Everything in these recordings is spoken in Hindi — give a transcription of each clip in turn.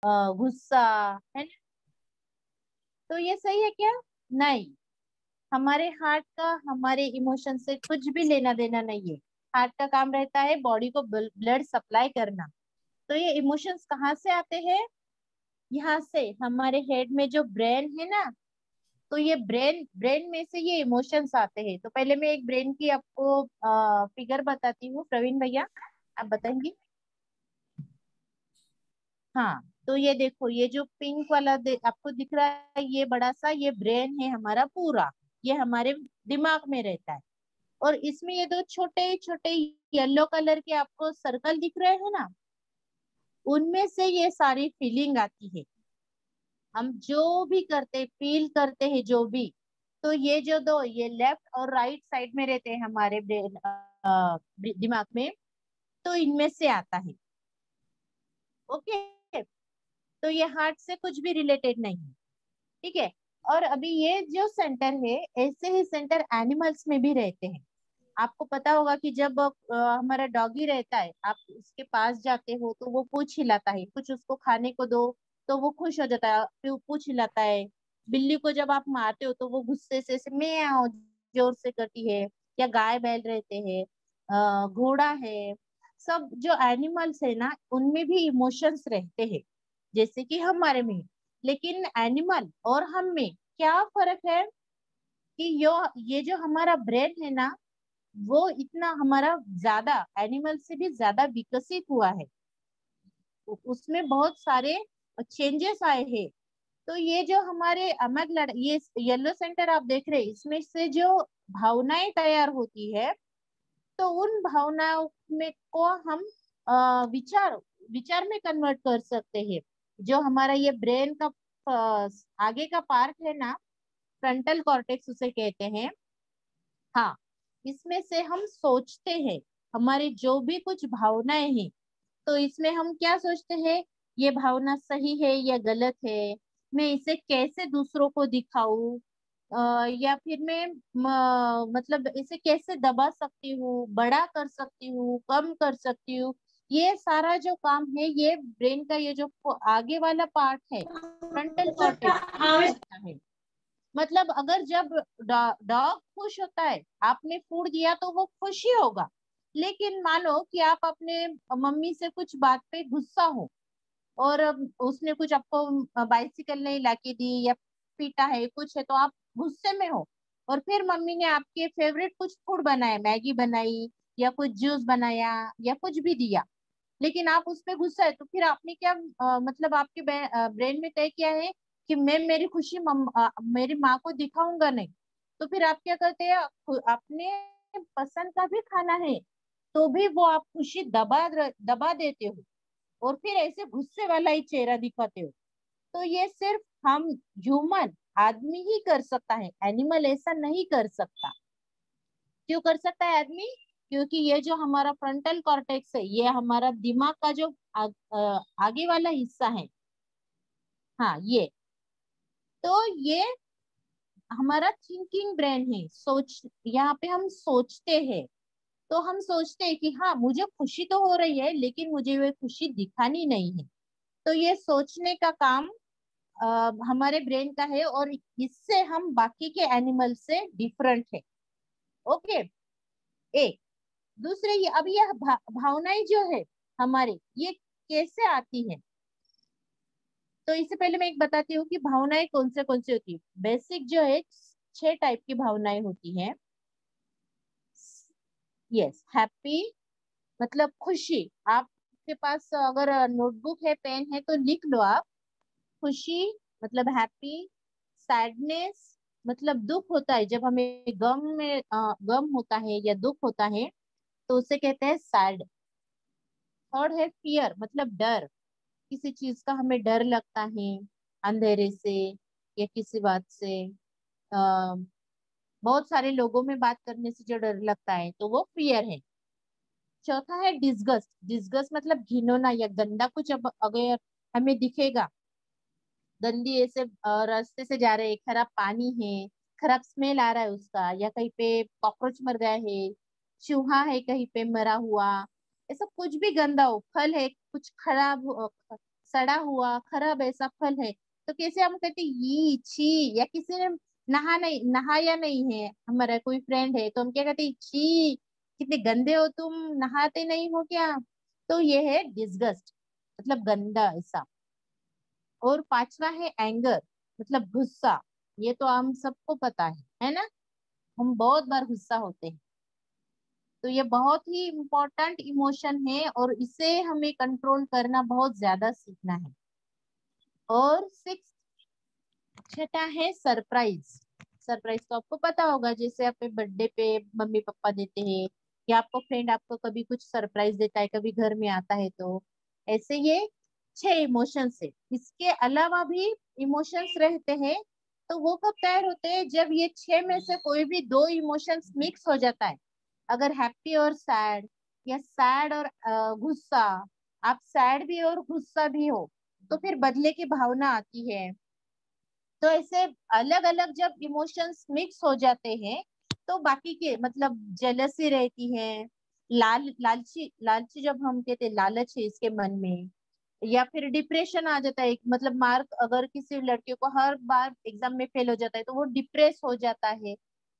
गुस्सा, है ना। तो ये सही है क्या? नहीं। हमारे हार्ट का हमारे इमोशन से कुछ भी लेना देना नहीं है। हार्ट का काम रहता है बॉडी को ब्लड सप्लाई करना। तो ये इमोशंस कहाँ से आते हैं? यहाँ से, हमारे हेड में जो ब्रेन है ना, तो ये ब्रेन ब्रेन में से ये इमोशंस आते हैं। तो पहले मैं एक ब्रेन की आपको फिगर बताती हूँ, प्रवीण भैया आप बताएंगे। हाँ, तो ये देखो, ये जो पिंक वाला आपको दिख रहा है, ये बड़ा सा ये ब्रेन है हमारा पूरा। ये हमारे दिमाग में रहता है। और इसमें ये दो छोटे छोटे येलो कलर के आपको सर्कल दिख रहे हैं ना, उनमें से ये सारी फीलिंग आती है। हम जो भी करते फील करते हैं जो भी, तो ये जो दो ये लेफ्ट और राइट साइड में रहते हैं हमारे ब्रेन दिमाग में, तो इनमें से आता है। ओके। तो ये हार्ट से कुछ भी रिलेटेड नहीं है। ठीक है। और अभी ये जो सेंटर है, ऐसे ही सेंटर एनिमल्स में भी रहते हैं। आपको पता होगा कि जब हमारा डॉगी रहता है, आप उसके पास जाते हो तो वो पूंछ हिलाता है, कुछ उसको खाने को दो तो वो खुश हो जाता है, फिर पूंछ हिलाता है। बिल्ली को जब आप मारते हो तो वो गुस्से से म्याऊं जोर से करती है। या गाय बैल रहते हैं, घोड़ा है, सब जो एनिमल्स है ना, उनमें भी इमोशंस रहते हैं जैसे कि हमारे में। लेकिन एनिमल और हम में क्या फर्क है कि ये जो हमारा ब्रेन है ना, वो इतना हमारा ज्यादा एनिमल से भी ज्यादा विकसित हुआ है। उसमें बहुत सारे चेंजेस आए हैं। तो ये जो हमारे ये येलो सेंटर आप देख रहे हैं, इसमें से जो भावनाएं तैयार होती है, तो उन भावनाओं में को हम विचार विचार में कन्वर्ट कर सकते हैं। जो हमारा ये ब्रेन का आगे का पार्ट है ना, फ्रंटल कॉर्टेक्स उसे कहते हैं। हाँ, इसमें से हम सोचते हैं, हमारी जो भी कुछ भावनाएं हैं, तो इसमें हम क्या सोचते हैं, ये भावना सही है या गलत है, मैं इसे कैसे दूसरों को दिखाऊं, या फिर मैं मतलब इसे कैसे दबा सकती हूँ, बड़ा कर सकती हूँ, कम कर सकती हूँ। ये सारा जो काम है, ये ब्रेन का ये जो आगे वाला पार्ट है, फ्रंटल कॉर्टेक्स, ये करता है। मतलब अगर जब डॉग खुश होता है, आपने फूड दिया तो वो खुश ही होगा। लेकिन मानो कि आप अपने मम्मी से कुछ बात पे गुस्सा हो, और उसने कुछ आपको बाइसिकल नहीं लाके दी, या पीटा है कुछ है, तो आप गुस्से में हो। और फिर मम्मी ने आपके फेवरेट कुछ फूड बनाया, मैगी बनाई या कुछ जूस बनाया या कुछ भी दिया, लेकिन आप उस पे गुस्सा है, तो फिर आपने क्या मतलब आपके ब्रेन में तय किया है कि मैं मेरी खुशी मेरी माँ को दिखाऊंगा नहीं। तो फिर आप क्या करते हैं, अपने पसंद का भी खाना है तो भी वो आप खुशी दबा देते हो, और फिर ऐसे गुस्से वाला ही चेहरा दिखाते हो। तो ये सिर्फ हम ह्यूमन आदमी ही कर सकता है, एनिमल ऐसा नहीं कर सकता। क्यों कर सकता है आदमी? क्योंकि ये जो हमारा फ्रंटल कॉर्टेक्स है, ये हमारा दिमाग का जो आगे वाला हिस्सा है। हाँ, ये, तो ये हमारा थिंकिंग ब्रेन है, सोच, यहाँ पे हम सोचते हैं। तो हम सोचते हैं कि हाँ, मुझे खुशी तो हो रही है, लेकिन मुझे वो खुशी दिखानी नहीं है। तो ये सोचने का काम हमारे ब्रेन का है, और इससे हम बाकी के एनिमल से डिफरेंट है। ओके। एक, दूसरे, ये अब यह भावनाएं जो है हमारी, ये कैसे आती है? तो इससे पहले मैं एक बताती हूँ कि भावनाएं कौन से होती है। बेसिक जो है, 6 टाइप की भावनाएं होती हैं। यस, हैप्पी मतलब खुशी। आपके पास अगर नोटबुक है, पेन है, तो लिख लो आप। खुशी मतलब हैप्पी। सैडनेस मतलब दुख होता है, जब हमें गम होता है या दुख होता है, तो उसे कहते हैं सैड। थर्ड है फियर मतलब डर, किसी चीज का हमें डर लगता है, अंधेरे से या किसी बात से, बहुत सारे लोगों में बात करने से जो डर लगता है, तो वो फियर है। चौथा है डिस्गस्ट। डिस्गस्ट मतलब घिनौना या गंदा कुछ, अब अगर हमें दिखेगा, गंदी ऐसे रास्ते से जा रहे हैं, खराब पानी है, खराब स्मेल आ रहा है उसका, या कहीं पे कॉकरोच मर गया है, चूहा है कहीं पे मरा हुआ, ऐसा कुछ भी गंदा हो, फल है कुछ खराब सड़ा हुआ खराब ऐसा फल है, तो कैसे हम कहते ये छी, या किसी ने नहाया नहीं है, हमारा कोई फ्रेंड है तो हम क्या कहते हैं, छी कितने गंदे हो तुम, नहाते नहीं हो क्या। तो ये है डिस्गस्ट, मतलब गंदा ऐसा। और पांचवा है एंगर, मतलब गुस्सा। ये तो हम सबको पता है ना, हम बहुत बार गुस्सा होते हैं। तो ये बहुत ही इम्पोर्टेंट इमोशन है और इसे हमें कंट्रोल करना बहुत ज्यादा सीखना है। और सिक्स, छठा है सरप्राइज। सरप्राइज तो आपको पता होगा, जैसे अपने बर्थडे पे मम्मी पापा देते हैं, या आपको फ्रेंड आपको कभी कुछ सरप्राइज देता है, कभी घर में आता है, तो ऐसे ये छह इमोशंस है। इसके अलावा भी इमोशंस रहते हैं, तो वो कब तैयार होते हैं, जब ये छह में से कोई भी दो इमोशंस मिक्स हो जाता है। अगर हैप्पी और सैड, या सैड और गुस्सा, आप सैड भी और गुस्सा भी हो, तो फिर बदले की भावना आती है। तो ऐसे अलग अलग जब इमोशंस मिक्स हो जाते हैं, तो बाकी के मतलब जेलसी रहती है, लालची लालची जब हम कहते हैं लालच है इसके मन में, या फिर डिप्रेशन आ जाता है, मतलब मार्क अगर किसी लड़के को हर बार एग्जाम में फेल हो जाता है तो वो डिप्रेस हो जाता है।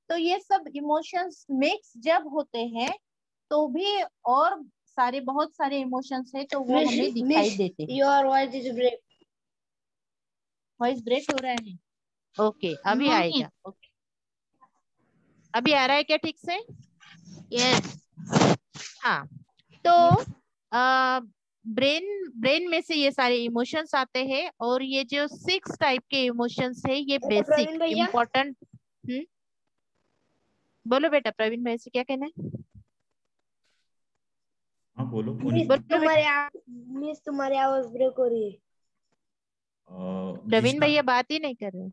तो ये सब इमोशंस मिक्स जब होते हैं, तो भी और सारे बहुत सारे इमोशंस है, तो वो मिस हमें दिखाई मिस देते हैं। Your voice is break. Voice break हो रहा है? ओके, अभी नो मिस। आएगा। ओके, अभी आ रहा है क्या ठीक से? यस। हाँ। तो ब्रेन ब्रेन में से ये सारे इमोशंस आते हैं, और ये जो सिक्स टाइप के इमोशंस है ये बेसिक प्रवीण भैया, इम्पोर्टेंट। बोलो बेटा, प्रवीण भाई से क्या कहना है? हाँ बोलो मिस मोनिका। बोलो बेटा। मिस तुम्हारी आवाज ब्रेक हो रही है। प्रवीण दिशा, भैया बात ही नहीं कर रहे।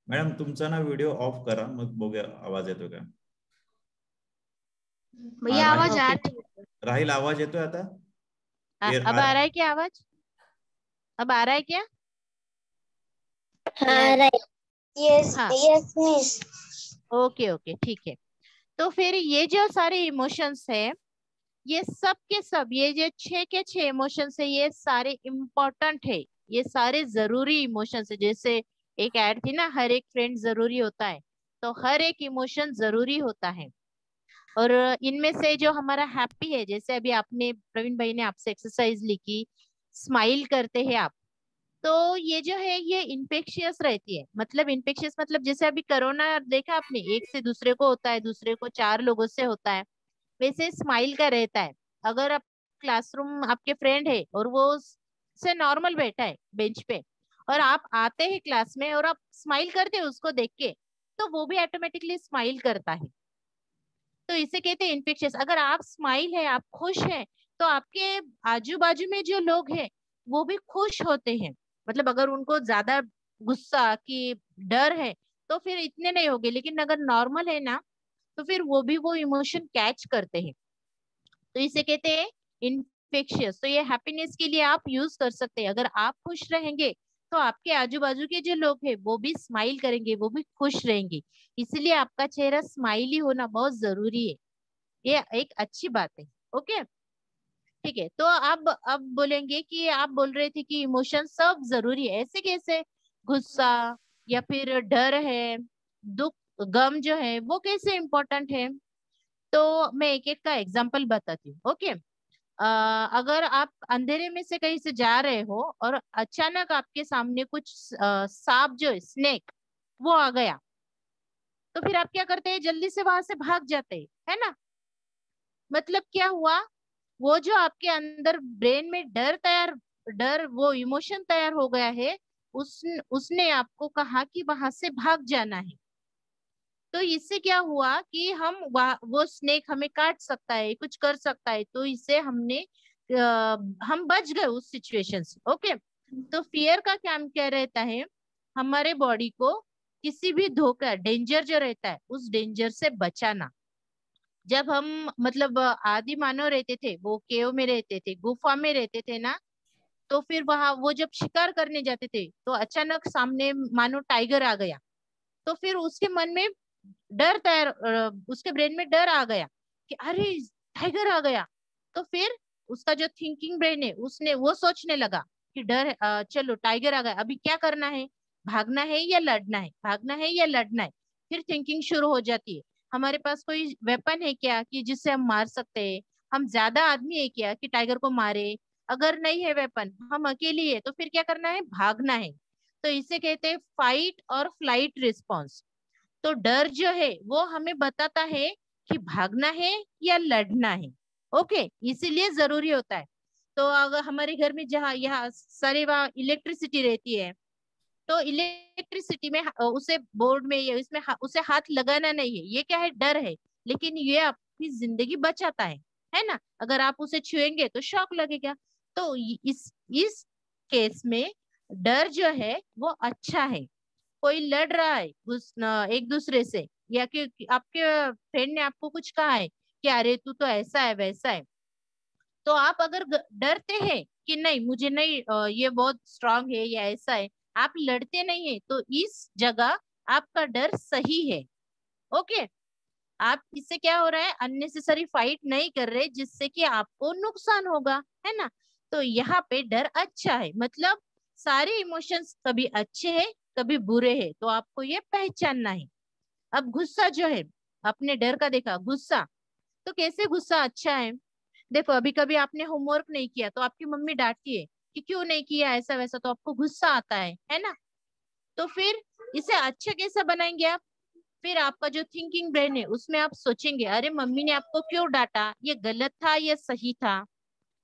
मॅडम तुमचा ना व्हिडिओ ऑफ करा, मग बघूया आवाज येतो का. भैया आवाज राहील, आ ओके, रही है। राहील आवाज येतोय आता. अब आ रहा है क्या आवाज? अब आ रहा है क्या? हाँ राइट। यस हाँ, यस मिस। ओके ओके, ठीक है। तो फिर ये जो सारे इमोशंस है, ये सब के सब, ये जो छह के छह इमोशंस है, ये सारे इम्पोर्टेंट है, ये सारे जरूरी इमोशंस है। जैसे एक ऐड थी ना, हर एक फ्रेंड जरूरी होता है, तो हर एक इमोशन जरूरी होता है। और इनमें से जो हमारा हैप्पी है, जैसे अभी आपने प्रवीण भाई ने आपसे एक्सरसाइज लिखी, स्माइल करते हैं आप, तो ये जो है ये इन्फेक्शियस रहती है। मतलब इन्फेक्शियस मतलब जैसे अभी कोरोना देखा आपने, एक से दूसरे को होता है, दूसरे को चार लोगों से होता है, वैसे स्माइल का रहता है। अगर आप क्लासरूम, आपके फ्रेंड है और वो से नॉर्मल बैठा है बेंच पे, और आप आते हैं क्लास में और आप स्माइल करते हैं उसको देख के, तो वो भी ऑटोमेटिकली स्माइल करता है। तो इसे कहते हैं इन्फेक्शियस। अगर आप स्माइल है, आप खुश हैं, तो आपके आजू बाजू में जो लोग हैं वो भी खुश होते हैं। मतलब अगर उनको ज्यादा गुस्सा की डर है तो फिर इतने नहीं होंगे, लेकिन अगर नॉर्मल है ना, तो फिर वो भी वो इमोशन कैच करते हैं। तो इसे कहते हैं इन्फेक्शियस। तो ये हैप्पीनेस के लिए आप यूज कर सकते हैं। अगर आप खुश रहेंगे तो आपके आजू बाजू के जो लोग हैं वो भी स्माइल करेंगे, वो भी खुश रहेंगे। इसलिए आपका चेहरा स्माइली होना बहुत जरूरी है, ये एक अच्छी बात है। ओके, ठीक है। तो अब बोलेंगे कि आप बोल रहे थे कि इमोशन सब जरूरी है, ऐसे कैसे? गुस्सा या फिर डर है, दुख, गम जो है वो कैसे इंपॉर्टेंट है? तो मैं एक एक का एग्जांपल बताती हूँ। ओके, अगर आप अंधेरे में से कहीं से जा रहे हो और अचानक आपके सामने कुछ सांप जो है, स्नेक, वो आ गया, तो फिर आप क्या करते हैं? जल्दी से वहां से भाग जाते हैं, है ना? मतलब क्या हुआ, वो जो आपके अंदर ब्रेन में डर, वो इमोशन तैयार हो गया है, उसने आपको कहा कि वहां से भाग जाना है। तो इससे क्या हुआ कि वो स्नेक हमें काट सकता है, कुछ कर सकता है, तो इससे हम बच गए उस सिचुएशन से। ओके, तो फियर का काम क्या रहता है? हमारे बॉडी को किसी भी धोखा, डेंजर जो रहता है, उस डेंजर से बचाना। जब हम मतलब आदि मानव रहते थे, वो केव में रहते थे, गुफा में रहते थे ना, तो फिर वहां वो जब शिकार करने जाते थे तो अचानक सामने मानो टाइगर आ गया, तो फिर उसके मन में उसके ब्रेन में डर आ गया कि अरे टाइगर आ गया। तो फिर उसका जो थिंकिंग ब्रेन है उसने वो सोचने लगा कि डर चलो टाइगर आ गया, अभी क्या करना है, भागना है या लड़ना है, भागना है या लड़ना है। फिर थिंकिंग शुरू हो जाती है, हमारे पास कोई वेपन है क्या कि जिससे हम मार सकते हैं, हम ज्यादा आदमी है क्या कि टाइगर को मारे, अगर नहीं है वेपन, हम अकेली है, तो फिर क्या करना है, भागना है। तो इसे कहते हैं फाइट और फ्लाइट रिस्पॉन्स। तो डर जो है वो हमें बताता है कि भागना है या लड़ना है। ओके, इसीलिए जरूरी होता है। तो अगर हमारे घर में जहाँ यहाँ सारे वहाँ इलेक्ट्रिसिटी रहती है, तो इलेक्ट्रिसिटी में उसे बोर्ड में या इसमें उसे हाथ लगाना नहीं है, ये क्या है, डर है। लेकिन ये आपकी जिंदगी बचाता है ना। अगर आप उसे छुएंगे तो शॉक लगेगा। तो इस केस में डर जो है वो अच्छा है। कोई लड़ रहा है एक दूसरे से, या कि आपके फ्रेंड ने आपको कुछ कहा है कि अरे तू तो ऐसा है वैसा है, तो आप अगर डरते हैं कि नहीं मुझे नहीं ये बहुत स्ट्रांग है या ऐसा है, आप लड़ते नहीं है, तो इस जगह आपका डर सही है। ओके, आप इससे क्या हो रहा है, अननेसेसरी फाइट नहीं कर रहे जिससे कि आपको नुकसान होगा, है ना। तो यहाँ पे डर अच्छा है, मतलब सारे इमोशंस कभी अच्छे हैं कभी बुरे हैं, तो आपको ये पहचानना है। अब गुस्सा जो है, अपने डर का देखा गुस्सा, तो कैसे गुस्सा अच्छा है। देखो अभी कभी आपने होमवर्क नहीं किया तो आपकी मम्मी डांटती है कि क्यों नहीं किया ऐसा वैसा, तो आपको गुस्सा आता है ना। तो फिर इसे अच्छा कैसा बनाएंगे आप, फिर आपका जो थिंकिंग ब्रेन है उसमें आप सोचेंगे अरे मम्मी ने आपको क्यों डांटा, ये गलत था या सही था।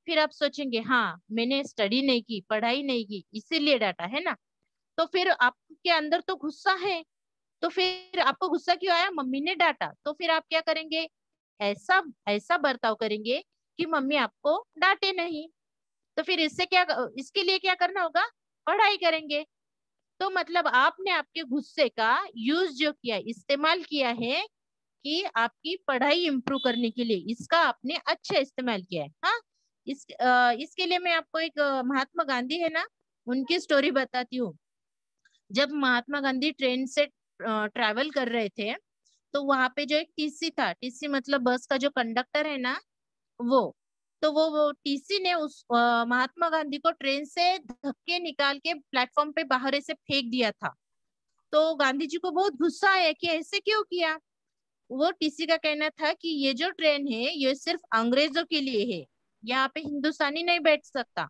फिर आप सोचेंगे हाँ मैंने स्टडी नहीं की, पढ़ाई नहीं की, इसीलिए डांटा, है ना। तो फिर आपके अंदर तो गुस्सा है, तो फिर आपको गुस्सा क्यों आया, मम्मी ने डांटा, तो फिर आप क्या करेंगे, ऐसा ऐसा बर्ताव करेंगे कि मम्मी आपको डांटे नहीं। तो फिर इससे क्या, इसके लिए क्या करना होगा, पढ़ाई करेंगे। तो मतलब आपने आपके गुस्से का यूज जो किया, इस्तेमाल किया है कि आपकी पढ़ाई इंप्रूव करने के लिए, इसका आपने अच्छा इस्तेमाल किया है। हाँ, इसके लिए मैं आपको एक महात्मा गांधी है ना, उनकी स्टोरी बताती हूँ। जब महात्मा गांधी ट्रेन से ट्रैवल कर रहे थे, तो वहां पे जो एक टीसी था, टीसी मतलब बस का जो कंडक्टर है ना, वो, तो वो टीसी ने उस महात्मा गांधी को ट्रेन से धक्के निकाल के प्लेटफॉर्म पे बाहर से फेंक दिया था। तो गांधी जी को बहुत गुस्सा आया कि ऐसे क्यों किया। वो टीसी का कहना था कि ये जो ट्रेन है ये सिर्फ अंग्रेजों के लिए है, यहाँ पे हिंदुस्तानी नहीं बैठ सकता।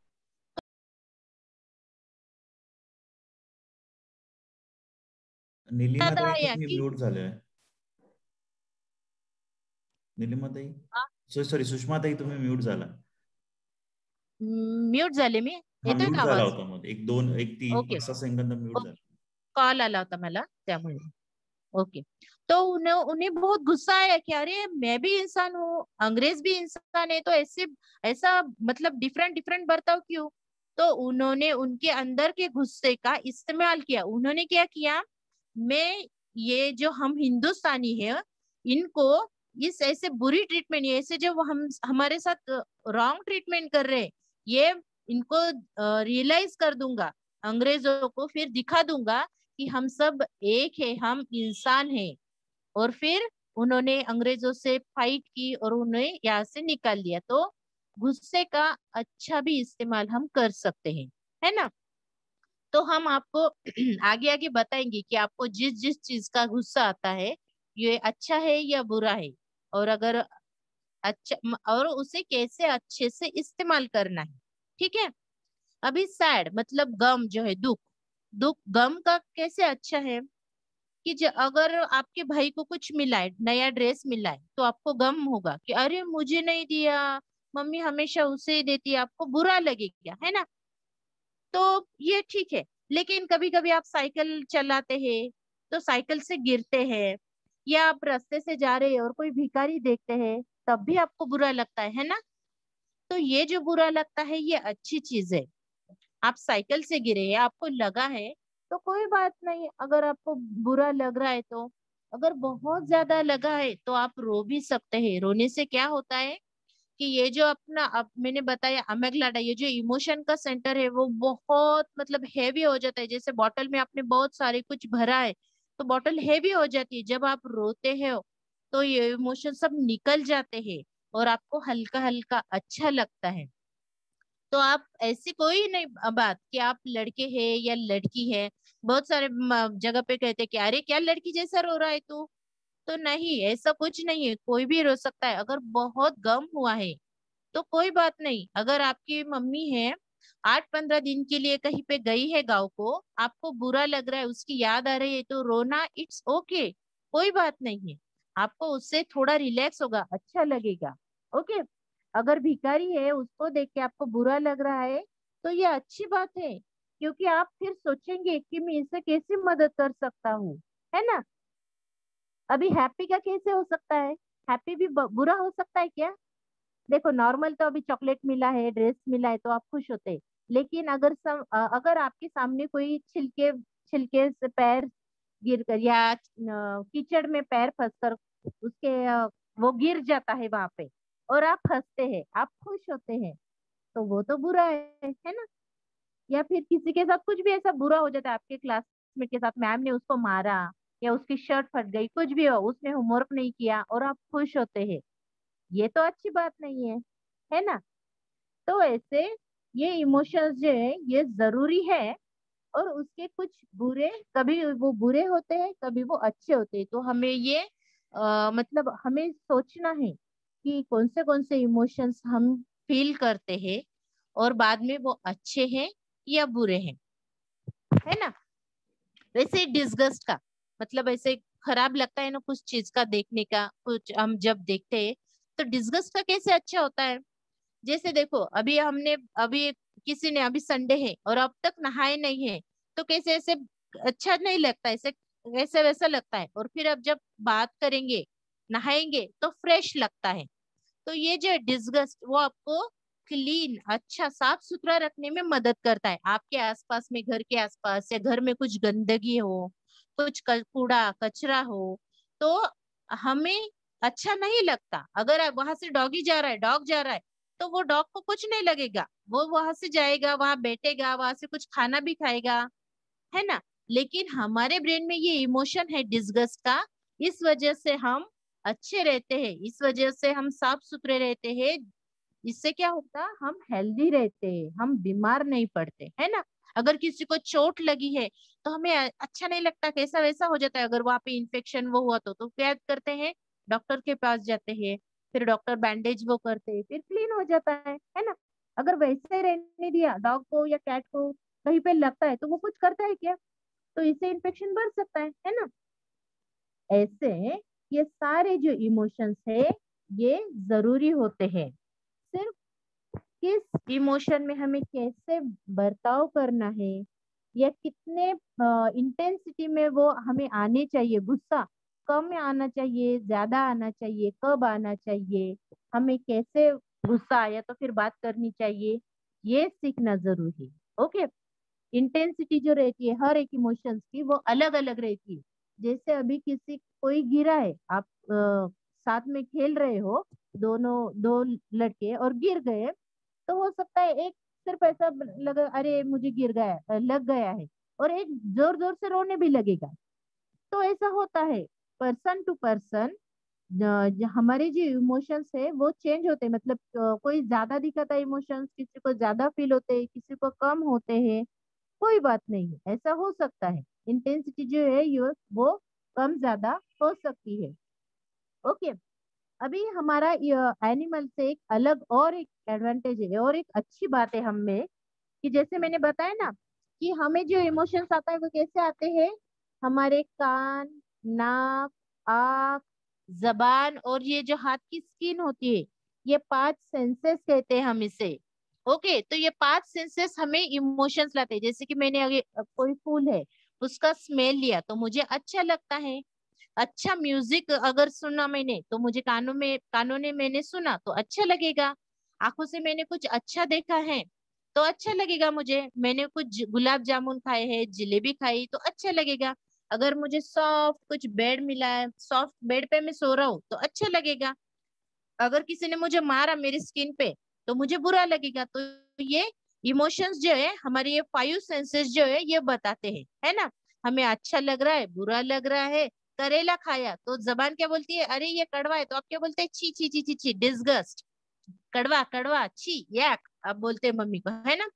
निलिमा याद ताई आया तुम्ही कि म्यूट झाल्या. निलिमा ताई, सॉरी सुषमा ताई तुम्ही म्यूट झाला. म्यूट झाले मी, हा येतोय म्यूट का झाला आवाज? होता मध्ये एक दोन एक ती ओके, 5-6 सेकंद म्यूट झाला. कॉल आला होता मला त्यामुळे। ओके, तो उन्हें बहुत गुस्सा आया कि अरे मैं भी इंसान हूँ, अंग्रेज भी इंसान है, तो ऐसे ऐसा मतलब डिफरेंट डिफरेंट बर्ताव क्यों। तो उन्होंने उनके अंदर के गुस्से का इस्तेमाल किया। उन्होंने क्या किया, मैं, ये जो हम हिंदुस्तानी है इनको इस ऐसे बुरी ट्रीटमेंट, ये ऐसे जो हम हमारे साथ रॉन्ग ट्रीटमेंट कर रहे हैं, ये इनको रियलाइज कर दूंगा, अंग्रेजों को फिर दिखा दूंगा कि हम सब एक है, हम इंसान हैं। और फिर उन्होंने अंग्रेजों से फाइट की और उन्हें यहाँ से निकाल दिया। तो गुस्से का अच्छा भी इस्तेमाल हम कर सकते हैं, है ना। तो हम आपको आगे आगे बताएंगे कि आपको जिस जिस चीज का गुस्सा आता है ये अच्छा है या बुरा है, और अगर अच्छा, और उसे कैसे अच्छे से इस्तेमाल करना है। ठीक है। अभी सैड मतलब गम जो है, दुख, दुख गम का कैसे अच्छा है कि अगर आपके भाई को कुछ मिला है, नया ड्रेस मिला है, तो आपको गम होगा कि अरे मुझे नहीं दिया, मम्मी हमेशा उसे ही देती है, आपको बुरा लगेगा, है ना। तो ये ठीक है। लेकिन कभी कभी आप साइकिल चलाते हैं तो साइकिल से गिरते हैं, या आप रास्ते से जा रहे हैं और कोई भिखारी देखते हैं, तब भी आपको बुरा लगता है ना। तो ये जो बुरा लगता है ये अच्छी चीज है। आप साइकिल से गिरे हैं, आपको लगा है, तो कोई बात नहीं, अगर आपको बुरा लग रहा है तो। अगर बहुत ज्यादा लगा है तो आप रो भी सकते हैं। रोने से क्या होता है कि ये जो अपना, अब मैंने बताया अमेगलाडा, ये जो इमोशन का सेंटर है वो बहुत मतलब हैवी हो जाता है। जैसे बॉटल में आपने बहुत सारे कुछ भरा है तो बॉटल हैवी हो जाती है। जब आप रोते हैं तो ये इमोशन सब निकल जाते हैं, और आपको हल्का हल्का अच्छा लगता है, तो आप ऐसी कोई नहीं बात कि आप लड़के हैं या लड़की है। बहुत सारे जगह पे कहते हैं कि अरे क्या लड़की जैसा रो रहा है तू। तो नहीं, ऐसा कुछ नहीं है, कोई भी रो सकता है। अगर बहुत गम हुआ है तो कोई बात नहीं। अगर आपकी मम्मी है 8-15 दिन के लिए कहीं पे गई है गाँव को, आपको बुरा लग रहा है, उसकी याद आ रही है, तो रोना इट्स ओके, कोई बात नहीं है। आपको उससे थोड़ा रिलैक्स होगा, अच्छा लगेगा। ओके। अगर भिखारी है उसको देख के आपको बुरा लग रहा है तो ये अच्छी बात है, क्योंकि आप फिर सोचेंगे कि मैं इसे कैसे मदद कर सकता हूँ, है ना। अभी हैप्पी का कैसे हो सकता है? हैप्पी भी बुरा हो सकता है क्या? देखो नॉर्मल तो अभी चॉकलेट मिला है, ड्रेस मिला है तो आप खुश होते हैं। लेकिन अगर आपके सामने कोई छिलके छिलके से पैर गिर कर या कीचड़ में पैर फंस कर उसके वो गिर जाता है वहां पे, और आप हंसते हैं, आप खुश होते हैं, तो वो तो बुरा है ना। या फिर किसी के साथ कुछ भी ऐसा बुरा हो जाता है, आपके क्लासमेट के साथ मैम ने उसको मारा या उसकी शर्ट फट गई, कुछ भी हो, उसने होमवर्क नहीं किया और आप खुश होते हैं, ये तो अच्छी बात नहीं है ना। तो ऐसे ये इमोशंस जो है ये जरूरी है, और उसके कुछ बुरे, कभी वो बुरे होते हैं कभी वो अच्छे होते हैं। तो हमें ये मतलब हमें सोचना है कि कौन से इमोशंस हम फील करते हैं और बाद में वो अच्छे हैं या बुरे हैं, है ना। वैसे डिस्गस्ट का मतलब ऐसे खराब लगता है ना कुछ चीज का देखने का, कुछ हम जब देखते हैं तो डिस्गस्ट का कैसे अच्छा होता है। जैसे देखो अभी हमने अभी किसी ने अभी संडे है और अब तक नहाए नहीं है, तो कैसे ऐसे अच्छा नहीं लगता, ऐसे वैसे वैसा लगता है। और फिर अब जब बात करेंगे नहाएंगे तो फ्रेश लगता है। तो ये जो डिस्गस्ट वो आपको क्लीन, अच्छा साफ सुथरा रखने में मदद करता है। आपके आसपास में, घर के आसपास या घर में कुछ गंदगी हो, कुछ कूड़ा कचरा हो, तो हमें अच्छा नहीं लगता। अगर वहां से डॉगी जा रहा है, डॉग जा रहा है, तो वो डॉग को कुछ नहीं लगेगा, वो वहां से जाएगा, वहां बैठेगा, वहां से कुछ खाना भी खाएगा, है ना। लेकिन हमारे ब्रेन में ये इमोशन है डिस्गस्ट का, इस वजह से हम अच्छे रहते हैं, इस वजह से हम साफ सुथरे रहते हैं। इससे क्या होता, हम हेल्दी रहते हैं, हम बीमार नहीं पड़ते, है ना। अगर किसी को चोट लगी है तो हमें अच्छा नहीं लगता, कैसा वैसा हो जाता है। अगर वहां पे इन्फेक्शन वो हुआ तो क्या करते हैं, डॉक्टर के पास जाते हैं, फिर डॉक्टर बैंडेज वो करते हैं, फिर क्लीन हो जाता है ना। अगर वैसे ही रहने दिया डॉग को या कैट को, कहीं पे लगता है तो वो कुछ करता है क्या? तो इससे इन्फेक्शन बढ़ सकता है ना। ऐसे ये सारे जो इमोशंस है ये जरूरी होते हैं। सिर्फ किस इमोशन में हमें कैसे बर्ताव करना है या कितने इंटेंसिटी में वो हमें आने चाहिए, गुस्सा कम में आना चाहिए, ज्यादा आना चाहिए, कब आना चाहिए, हमें कैसे गुस्सा आया तो फिर बात करनी चाहिए, ये सीखना जरूरी है। ओके। इंटेंसिटी जो रहती है हर एक इमोशंस की वो अलग अलग रहती है। जैसे अभी किसी कोई गिरा है, आप साथ में खेल रहे हो, दोनों दो लड़के और गिर गए, तो हो सकता है एक सिर्फ ऐसा लगा अरे मुझे गिर गया, लग गया है, और एक जोर जोर से रोने भी लगेगा। तो ऐसा होता है, पर्सन टू पर्सन हमारे जो इमोशंस है वो चेंज होते हैं। मतलब कोई ज्यादा दिखाता है इमोशंस, किसी को ज्यादा फील होते हैं, किसी को कम होते हैं, कोई बात नहीं है, ऐसा हो सकता है। इंटेंसिटी जो है ये वो कम ज्यादा हो सकती है। ओके। अभी हमारा एनिमल से एक अलग और एक एडवांटेज है और एक अच्छी बात है हमें, कि जैसे मैंने बताया ना कि हमें जो इमोशंस आता है वो कैसे आते हैं, हमारे कान, नाक, आँख, जबान और ये जो हाथ की स्किन होती है, ये 5 सेंसेस कहते हैं हम इसे। ओके। तो ये 5 सेंसेस हमें इमोशंस लाते हैं। जैसे कि मैंने अगर कोई फूल है उसका स्मेल लिया तो मुझे अच्छा लगता है। अच्छा म्यूजिक अगर सुना मैंने तो मुझे कानों ने मैंने सुना तो अच्छा लगेगा। आंखों से मैंने कुछ अच्छा देखा है तो अच्छा लगेगा मुझे। मैंने कुछ गुलाब जामुन खाए हैं, जलेबी खाई तो अच्छा लगेगा। अगर मुझे सॉफ्ट कुछ बेड मिला है, सॉफ्ट बेड पे मैं सो रहा हूँ तो अच्छा लगेगा। अगर किसी ने मुझे मारा मेरी स्किन पे तो मुझे बुरा लगेगा। तो ये इमोशंस जो है, हमारे ये 5 सेंसेस जो है ये बताते हैं, है ना। हमें अच्छा लग रहा है, बुरा लग रहा है, करेला खाया तो जबान क्या बोलती है, अरे ये कड़वा है, तो आप क्या बोलते हैं, छी छी छी छी छी, डिस्गस्ट, कड़वा कड़वा, छी, यक, आप बोलते हैं मम्मी को, है ना।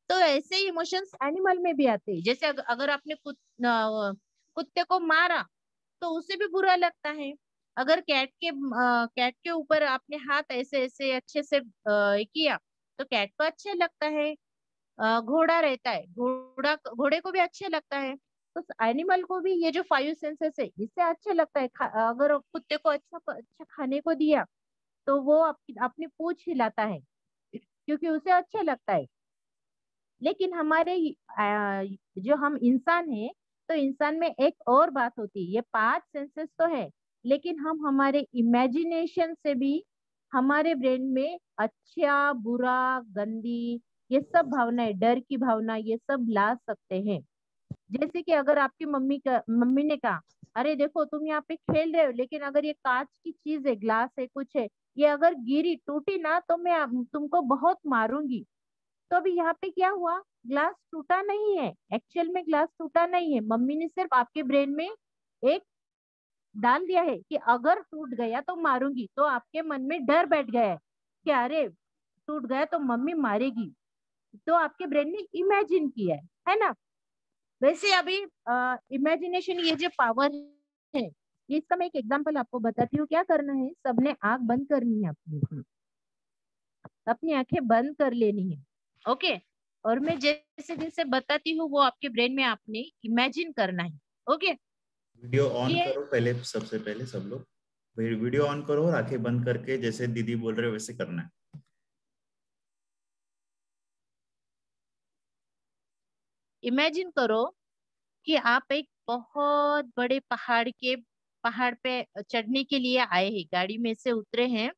तो ऐसे ही इमोशंस एनिमल में भी आते हैं। जैसे अगर आपने कुत्ते को मारा तो उसे भी बुरा लगता है। अगर कैट के ऊपर आपने हाथ ऐसे ऐसे अच्छे से किया तो कैट को अच्छा लगता है। घोड़ा रहता है, घोड़े को भी अच्छा लगता है। तो एनिमल को भी ये जो 5 सेंसेस है इससे अच्छा लगता है। अगर कुत्ते को अच्छा अच्छा खाने को दिया तो वो अपनी पूंछ हिलाता है क्योंकि उसे अच्छा लगता है। लेकिन हमारे जो हम इंसान हैं, तो इंसान में एक और बात होती है, ये 5 सेंसेस तो है लेकिन हम हमारे इमेजिनेशन से भी हमारे ब्रेन में अच्छा बुरा गंदी ये सब भावनाएं, डर की भावना, ये सब ला सकते हैं। जैसे कि अगर आपकी मम्मी ने कहा, अरे देखो तुम यहाँ पे खेल रहे हो लेकिन अगर ये कांच की चीज है, ग्लास है, कुछ है, ये अगर गिरी टूटी ना तो मैं तुमको बहुत मारूंगी। तो अभी यहाँ पे क्या हुआ, ग्लास टूटा नहीं है, एक्चुअल में ग्लास टूटा नहीं है, मम्मी ने सिर्फ आपके ब्रेन में एक डाल दिया है कि अगर टूट गया तो मारूंगी, तो आपके मन में डर बैठ गया है कि अरे टूट गया तो मम्मी मारेगी, तो आपके ब्रेन ने इमेजिन किया है ना। वैसे अभी इमेजिनेशन ये जो पावर है, इसका मैं एक एग्जांपल आपको बताती हूँ। क्या करना है, सबने आंख बंद करनी है, अपनी आंखें बंद कर लेनी है, ओके। और मैं जैसे जैसे बताती हूँ वो आपके ब्रेन में आपने इमेजिन करना है, ओके। वीडियो ऑन ये करो पहले, सबसे पहले सब लोग वीडियो ऑन करो और आंखें बंद करके जैसे दीदी बोल रहे हो वैसे करना है। इमेजिन करो कि आप एक बहुत बड़े पहाड़ पे चढ़ने के लिए आए हैं, गाड़ी में से उतरे हैं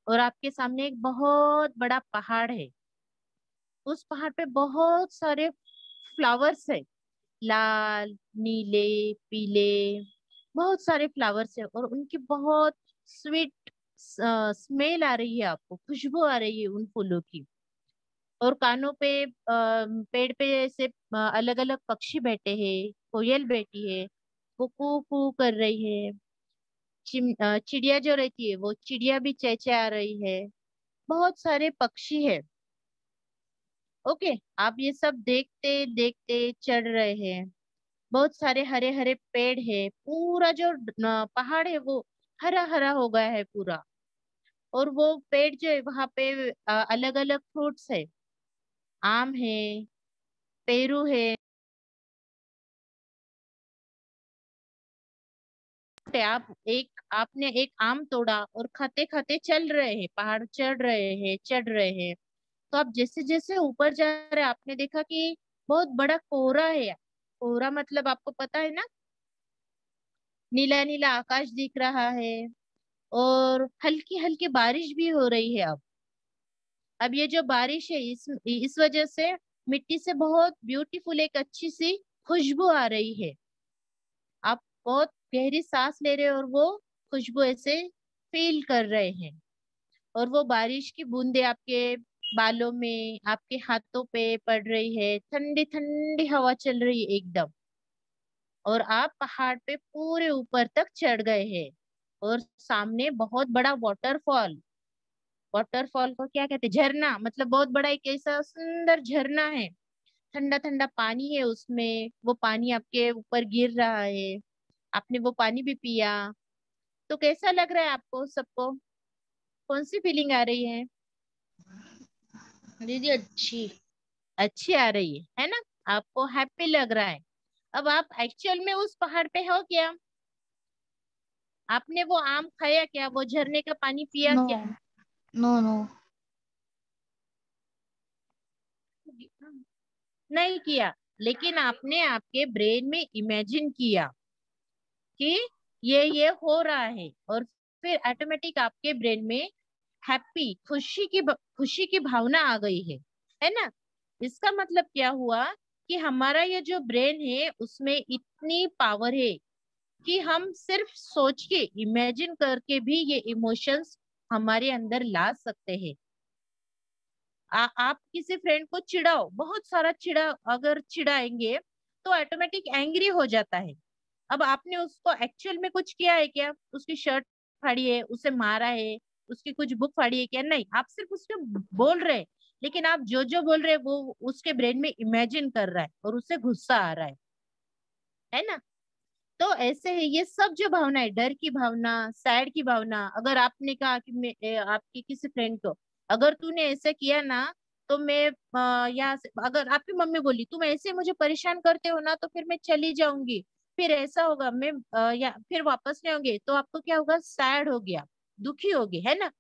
और आपके सामने एक बहुत बड़ा पहाड़ है। उस पहाड़ पे बहुत सारे फ्लावर्स है, लाल, नीले, पीले, बहुत सारे फ्लावर्स है और उनकी बहुत स्वीट स्मेल आ रही है, आपको खुशबू आ रही है उन फूलों की। और कानों पे पेड़ पे ऐसे अलग अलग पक्षी बैठे हैं, कोयल बैठी है, वो कू कू कर रही है। चिड़िया जो रहती है वो चिड़िया भी चहचहा रही है, बहुत सारे पक्षी है, ओके। आप ये सब देखते देखते चढ़ रहे हैं। बहुत सारे हरे हरे पेड़ है, पूरा जो पहाड़ है वो हरा हरा हो गया है पूरा। और वो पेड़ जो है वहां पे अलग अलग फ्रूट्स है, आम है, पेरू है। आपने एक आम तोड़ा और खाते खाते चल रहे हैं, पहाड़ चढ़ रहे हैं। तो आप जैसे जैसे ऊपर जा रहे हैं आपने देखा कि बहुत बड़ा कोहरा है। कोहरा मतलब आपको पता है ना, नीला नीला आकाश दिख रहा है और हल्की हल्की बारिश भी हो रही है। अब ये जो बारिश है इस वजह से मिट्टी से बहुत ब्यूटीफुल एक अच्छी सी खुशबू आ रही है। आप बहुत गहरी सांस ले रहे हो और वो खुशबू ऐसे फील कर रहे हैं। और वो बारिश की बूंदे आपके बालों में, आपके हाथों पे पड़ रही है, ठंडी ठंडी हवा चल रही है एकदम। और आप पहाड़ पे पूरे ऊपर तक चढ़ गए हैं और सामने बहुत बड़ा वाटरफॉल, वाटरफॉल को क्या कहते हैं, झरना, मतलब बहुत बड़ा एक ऐसा सुंदर झरना है। ठंडा ठंडा पानी है उसमें, वो पानी आपके ऊपर गिर रहा है, आपने वो पानी भी पिया। तो कैसा लग रहा है आपको सबको, कौन सी फीलिंग आ रही है दीदी अच्छी। अच्छी आ रही है ना, आपको हैप्पी लग रहा है। अब आप एक्चुअल में उस पहाड़ पे हो क्या, आपने वो आम खाया क्या, वो झरने का पानी पिया नो, क्या? No no. नहीं किया, लेकिन आपने आपके ब्रेन में इमेजिन किया कि ये हो रहा है और फिर ऑटोमेटिक आपके ब्रेन में हैप्पी, खुशी की भावना आ गई है ना। इसका मतलब क्या हुआ कि हमारा ये जो ब्रेन है उसमें इतनी पावर है कि हम सिर्फ सोच के, इमेजिन करके भी ये इमोशंस हमारे अंदर ला सकते हैं। आप किसी फ्रेंड को चिढ़ाओ, बहुत सारा अगर चिढ़ाएंगे तो ऑटोमेटिक एंग्री हो जाता है। अब आपने उसको एक्चुअल में कुछ किया है क्या? उसकी शर्ट फाड़ी है, उसे मारा है, उसकी कुछ बुक फाड़ी है क्या? नहीं, आप सिर्फ उसके बोल रहे हैं, लेकिन आप जो जो बोल रहे हैं वो उसके ब्रेन में इमेजिन कर रहा है और उससे गुस्सा आ रहा है ना? तो ऐसे है ये सब जो भावना है, डर की भावना, सैड की भावना। अगर आपने कहा कि आपकी किसी फ्रेंड को, अगर तूने ऐसे किया ना तो मैं यहाँ से, अगर आपकी मम्मी बोली तुम ऐसे मुझे परेशान करते हो ना तो फिर मैं चली जाऊंगी, फिर ऐसा होगा मैं या फिर वापस नहीं होंगे, तो आपको क्या होगा? सैड हो गया, दुखी होगी, है ना?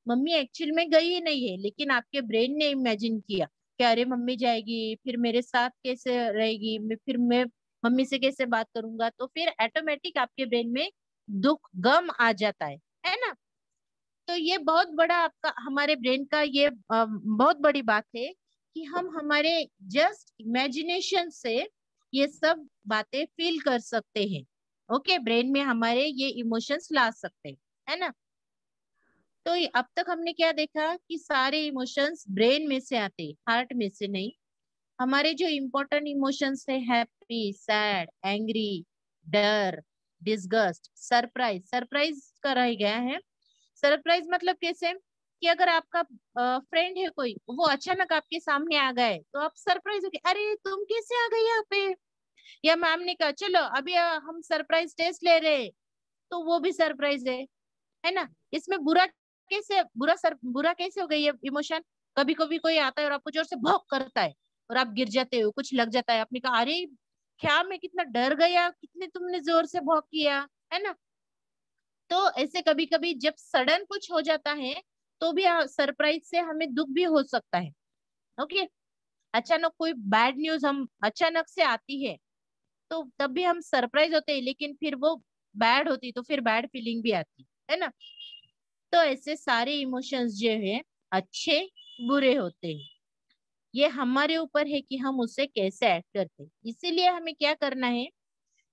मम्मी एक्चुअल में गई ही नहीं है, लेकिन आपके ब्रेन ने इमेजिन किया कि अरे मम्मी जाएगी, फिर मेरे साथ कैसे रहेगी, फिर मैं मम्मी से कैसे बात करूंगा, तो फिर ऑटोमेटिक आपके ब्रेन में दुख, गम आ जाता है ना? तो ये बहुत बड़ा आपका, हमारे ब्रेन का ये बहुत बड़ी बात है कि हम हमारे जस्ट इमेजिनेशन से ये सब बातें फील कर सकते हैं। ओके, ब्रेन में हमारे ये इमोशंस ला सकते हैं, है ना? तो अब तक हमने क्या देखा कि सारे इमोशंस ब्रेन में से आते, हार्ट में से नहीं। हमारे जो इम्पोर्टेंट इमोशंस है, हैप्पी, सैड, एंग्री, डर, डिसगस्ट, सरप्राइज, सरप्राइज का रह गया है। सरप्राइज मतलब कैसे कि अगर आपका फ्रेंड है कोई, वो अचानक आपके सामने आ गए तो आप सरप्राइज हो गए, अरे तुम कैसे आ गए यहाँ पे? या मैम ने कहा चलो अभी हम सरप्राइज टेस्ट ले रहे हैं, तो वो भी सरप्राइज है ना? इसमें बुरा कैसे हो गई ये इमोशन? कभी कभी कोई आता है और आपको जोर से भौंक करता है और आप गिर जाते हो, कुछ लग जाता है, आपने कहा अरे क्या मैं कितना डर गया, कितने तुमने जोर से भौंक किया, है ना? तो ऐसे कभी कभी जब सडन कुछ हो जाता है तो भी सरप्राइज से हमें दुख भी हो सकता है। ओके, अचानक कोई बैड न्यूज हम अचानक से आती है तो तब भी हम सरप्राइज होते हैं, लेकिन फिर वो बैड होती तो फिर बैड फीलिंग भी आती है ना? तो ऐसे सारे इमोशंस जो है अच्छे बुरे होते हैं, ये हमारे ऊपर है कि हम उससे कैसे एक्ट करते हैं। इसीलिए हमें क्या करना है,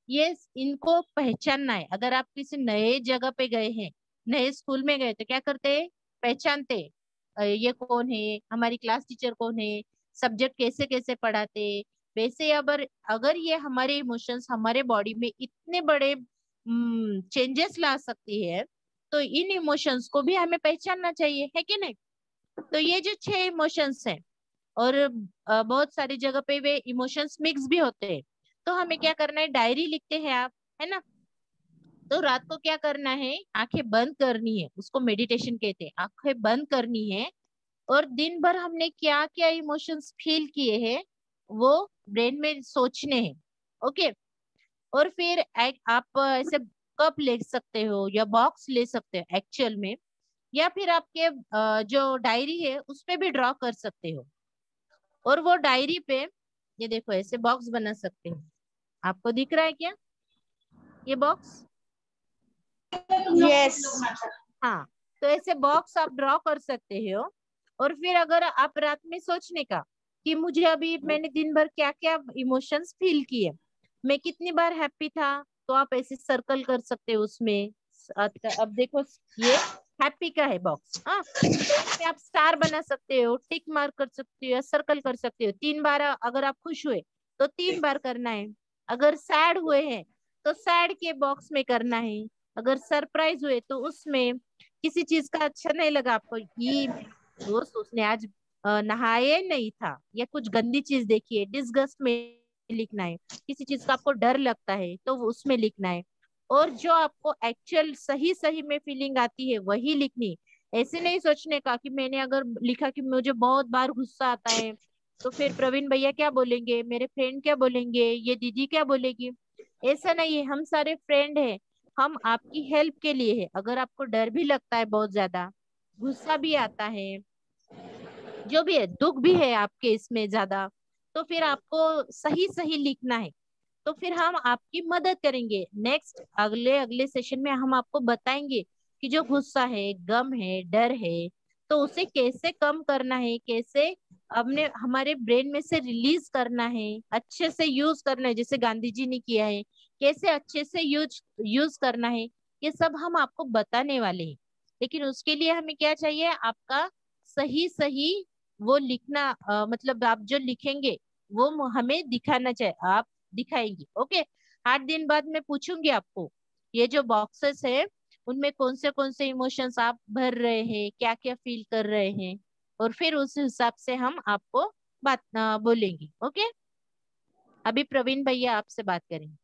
ये इनको पहचानना है। अगर आप किसी नए जगह पे गए हैं, नए स्कूल में गए, तो क्या करते हैं? पहचानते हैं, ये कौन है, हमारी क्लास टीचर कौन है, सब्जेक्ट कैसे कैसे पढ़ाते हैं। वैसे अगर अगर ये हमारे इमोशंस हमारे बॉडी में इतने बड़े चेंजेस ला सकती है, तो इन इमोशंस को भी हमें पहचानना चाहिए, है कि नहीं? तो ये जो 6 इमोशंस हैं, और बहुत सारी जगह पे वे इमोशंस मिक्स भी होते हैं, तो हमें क्या करना है? डायरी लिखते हैं आप, है ना? तो रात को क्या करना है? आंखें बंद करनी है, उसको मेडिटेशन कहते हैं। आंखें बंद करनी है और दिन भर हमने क्या क्या इमोशंस फील किए हैं वो ब्रेन में सोचने हैं। ओके, और फिर आप ऐसे कप ले सकते हो या बॉक्स ले सकते हो एक्चुअल में, या फिर आपके जो डायरी है उस पे भी ड्रॉ कर सकते हो। और वो डायरी पे ये देखो ऐसे बॉक्स बना सकते हो। आपको दिख रहा है क्या ये बॉक्स? यस। हाँ, तो ऐसे बॉक्स आप ड्रॉ कर सकते हो। और फिर अगर आप रात में सोचने का कि मुझे अभी मैंने दिन भर क्या क्या इमोशंस फील किए, मैं कितनी बार हैप्पी था, तो आप ऐसे सर्कल कर सकते हो उसमें। अब देखो ये हैप्पी का है बॉक्स, हाँ, तो इसमें आप स्टार बना सकते हो, टिक मार्क कर सकते हो या सर्कल कर सकते हो। 3 बार अगर आप खुश हुए तो 3 बार करना है, अगर सैड हुए हैं तो सैड के बॉक्स में करना है, अगर सरप्राइज हुए तो उसमें, किसी चीज का अच्छा नहीं लगा आपको, ये दोस्त उसने आज नहाया नहीं था या कुछ गंदी चीज देखी है, डिस्गस्ट में लिखना है। किसी चीज का आपको डर लगता है तो वो उसमें लिखना है। और जो आपको एक्चुअल सही सही में फीलिंग आती है वही लिखनी। ऐसे नहीं सोचने का कि मैंने अगर लिखा कि मुझे बहुत बार गुस्सा आता है तो फिर प्रवीण भैया क्या बोलेंगे, मेरे फ्रेंड क्या बोलेंगे, ये दीदी क्या बोलेगी। ऐसा नहीं है, हम सारे फ्रेंड हैं, हम आपकी हेल्प के लिए है। अगर आपको डर भी लगता है बहुत ज्यादा, गुस्सा भी आता है, जो भी है, दुख भी है आपके इसमें ज्यादा, तो फिर आपको सही सही लिखना है। तो फिर हम आपकी मदद करेंगे। नेक्स्ट अगले अगले सेशन में हम आपको बताएंगे कि जो गुस्सा है, गम है, डर है, तो उसे कैसे कम करना है, कैसे अपने हमारे ब्रेन में से रिलीज करना है, अच्छे से यूज करना है जैसे गांधी जी ने किया है, कैसे अच्छे से यूज यूज करना है, ये सब हम आपको बताने वाले हैं। लेकिन उसके लिए हमें क्या चाहिए? आपका सही सही वो लिखना, मतलब आप जो लिखेंगे वो हमें दिखाना चाहिए, आप दिखाएंगे। ओके, 8 दिन बाद मैं पूछूंगी आपको ये जो बॉक्सेस है उनमें कौन से इमोशंस आप भर रहे हैं, क्या क्या फील कर रहे हैं, और फिर उस हिसाब से हम आपको बात बोलेंगे। ओके, अभी प्रवीण भैया आपसे बात करेंगे।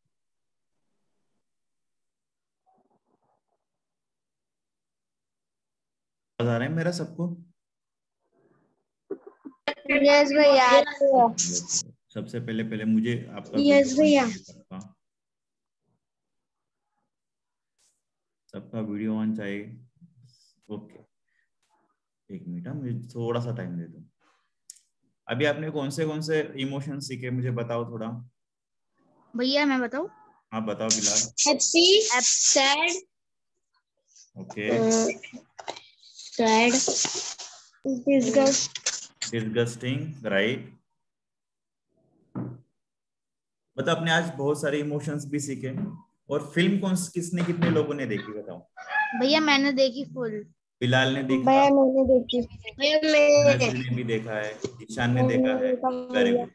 आ रहा है मेरा सबको? यस भैया। सबसे पहले पहले मुझे आपका यस भैया। सबका वीडियो ऑन चाहिए। ओके, एक मिनट, मुझे थोड़ा सा टाइम दे दो। अभी आपने कौन से इमोशन सीखे, मुझे बताओ थोड़ा। भैया मैं बताऊं? हाँ बताओ Bilal. Happy, sad, okay, sad, disgust, disgusting, right. मतलब आपने आज बहुत सारे इमोशंस भी सीखे। और फिल्म किसने कितने लोगों ने देखी बताओ? भैया मैंने देखी फुल। बिलाल ने देखा, भैया मैंने देखी। भैया मैं नजरी ने भी देखा है, ईशान ने देखा है। वेरी भैया। गुड।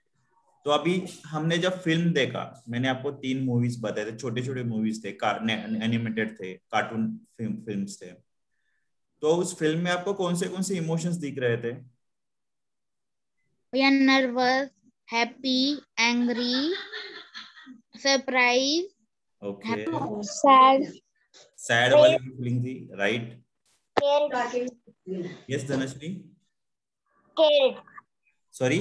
तो अभी हमने जब फिल्म देखा, मैंने आपको 3 मूवीज बताए थे, छोटे छोटे मूवीज थे, एनिमेटेड थे, कार्टून फिल्म्स थे। तो उस फिल्म में आपको कौन से इमोशंस दिख रहे थे? भैया nervous, happy, angry, surprise, okay, sad, sad वाली फीलिंग थी, right. Yes Dhanashree, sorry,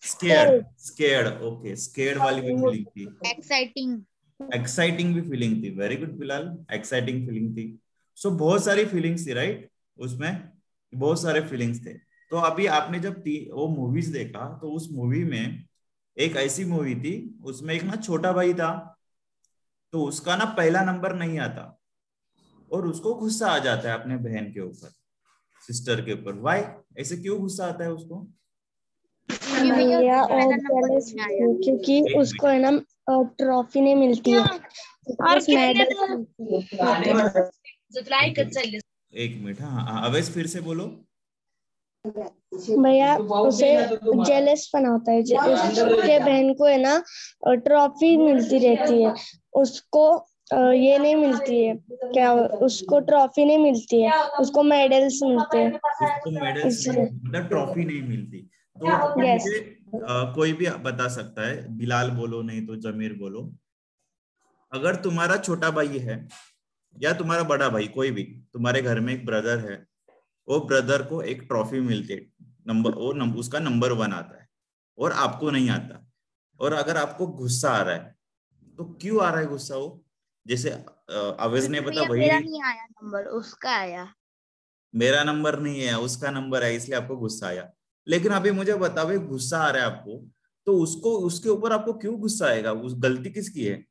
scared, scared, okay, scared वाली भी फीलिंग थी। एक्साइटिंग, एक्साइटिंग भी फीलिंग थी, very good Bilal, exciting feeling थी। सो बहुत सारी फीलिंग्स थी, राइट। उसमें बहुत सारे फीलिंग्स थे। तो अभी आपने जब वो मूवीज देखा, तो उस मूवी में एक ऐसी मूवी थी, उसमें एक ना छोटा भाई था, तो उसका ना पहला नंबर नहीं आता, और उसको गुस्सा आ जाता है अपने बहन के ऊपर, सिस्टर के ऊपर। वाई, ऐसे क्यों गुस्सा आता है उसको? भैया और jealous क्योंकि उसको है ना ट्रॉफी नहीं मिलती है, बस मेडल मिलती है। एक मिनट, हाँ अवैस फिर से बोलो। भैया उसे जेलस बना होता है, उसके बहन को है ना ट्रॉफी मिलती रहती है, उसको ये नहीं मिलती है, क्या उसको ट्रॉफी नहीं मिलती है, उसको मेडल्स मिलते हैं। उसको मेडल्स नहीं, इसलिए मतलब ट्रॉफी नहीं मिलती। तो अभी यस। मुझे कोई भी बता सकता है, बिलाल बोलो, नहीं तो जमीर बोलो। अगर तुम्हारा छोटा भाई है या तुम्हारा बड़ा भाई, कोई भी, तुम्हारे घर में एक ब्रदर है, वो ब्रदर को एक ट्रॉफी मिलती है, उसका नंबर 1 आता है, और आपको नहीं आता, और अगर आपको गुस्सा आ रहा है, तो क्यों आ रहा है गुस्सा? वो जैसे अवेज ने बता, भैया वही मेरा नहीं आया नंबर, उसका आया। मेरा नंबर नहीं है, उसका नंबर है, इसलिए आपको गुस्सा आया। लेकिन अभी मुझे बताओ, भाई गुस्सा आ रहा है आपको, तो उसको, उसके ऊपर आपको क्यों गुस्सा आएगा? उस गलती किसकी है?